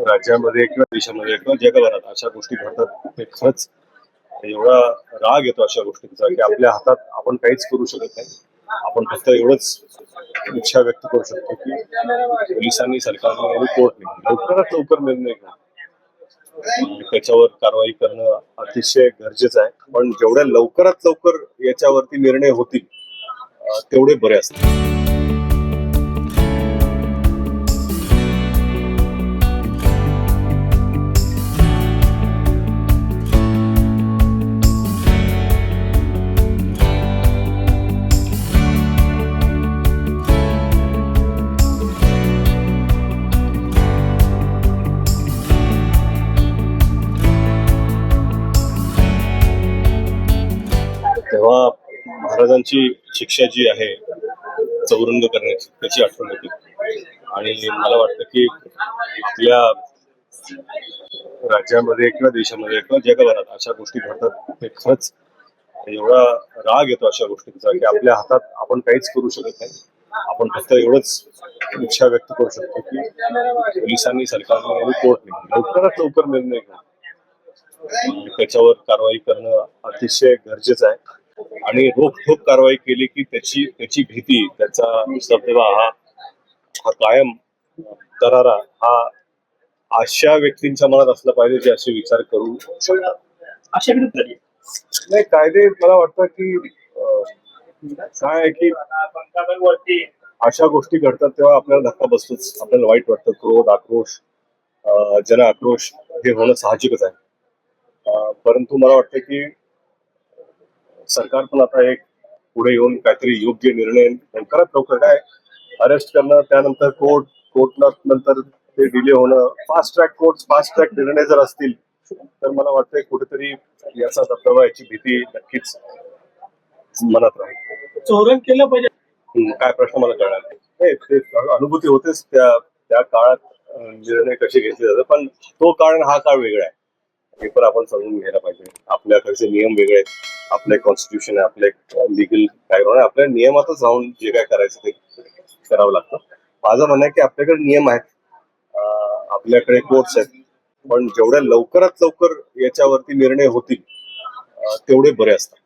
राज्यामध्ये किंवा देशामध्ये किंवा जगभरात अशा गोष्टी घडतात ते खरंच एवढा राग येतो अशा गोष्टींचा की आपल्या हातात आपण काहीच करू शकत नाही. आपण फक्त एवढंच इच्छा व्यक्त करू शकतो की पोलिसांनी सरकारने आणि कोर्टने लवकरात लवकर निर्णय घ्या. त्याच्यावर कारवाई करणं अतिशय गरजेचं आहे. पण जेवढ्या लवकरात लवकर याच्यावरती निर्णय होतील तेवढे बरे असतील. तेव्हा महाराजांची शिक्षा जी आहे चौरंग करण्याची त्याची आठवण होती. आणि मला वाटतं की आपल्या राज्यामध्ये किंवा देशामध्ये किंवा जगभरात अशा गोष्टी घडतात ते खरंच एवढा राग येतो अशा गोष्टींचा की आपल्या हातात आपण काहीच करू शकत नाही. आपण फक्त एवढंच इच्छा व्यक्त करू शकतो की पोलिसांनी सरकारने आणि कोर्टने लवकरात लवकर निर्णय घ्या. त्याच्यावर कारवाई करणं अतिशय गरजेचं आहे. आणि रोखठोक कारवाई केली की त्याची भीती, त्याचा दबदबा हा कायम दरारा हा अशा व्यक्तींच्या मनात असला पाहिजे जे असे विचार करू शकतात. अशा विरुद्ध नाही, कायदे मला वाटतं की काय आहे की अशा गोष्टी घडतात तेव्हा आपल्याला धक्का बसतोच. आपल्याला वाईट वाटतं. क्रोध, आक्रोश, जन आक्रोश हे होणं साहजिकच आहे. परंतु मला वाटतं की सरकार पण आता एक पुढे येऊन काहीतरी योग्य निर्णय लवकरात लवकर काय अरेस्ट करणं, त्यानंतर कोर्ट नंतर ते डिले होणं, फास्ट ट्रॅक निर्णय जर असतील तर मला वाटतंय कुठेतरी याचा दबदबा, याची भीती नक्कीच मनात राहील. चोरण केलं पाहिजे काय प्रश्न मला कळणार नाही. ते अनुभूती होतेच त्या काळात निर्णय कसे घेतले जातात. पण तो काळ आणि हा काळ वेगळा आहे. हे पण आपण समजून घ्यायला पाहिजे. आपल्याकडचे नियम वेगळे आहेत. आपले कॉन्स्टिट्यूशन आहे, आपले लिगल काय आपल्या नियमातच राहून जे काय करायचं ते करावं लागतं. माझं म्हणणं आहे की आपल्याकडे नियम आहेत, आपल्याकडे कोर्ट्स आहेत. पण जेवढ्या लवकरात लवकर याच्यावरती निर्णय होतील तेवढे बरे असतात.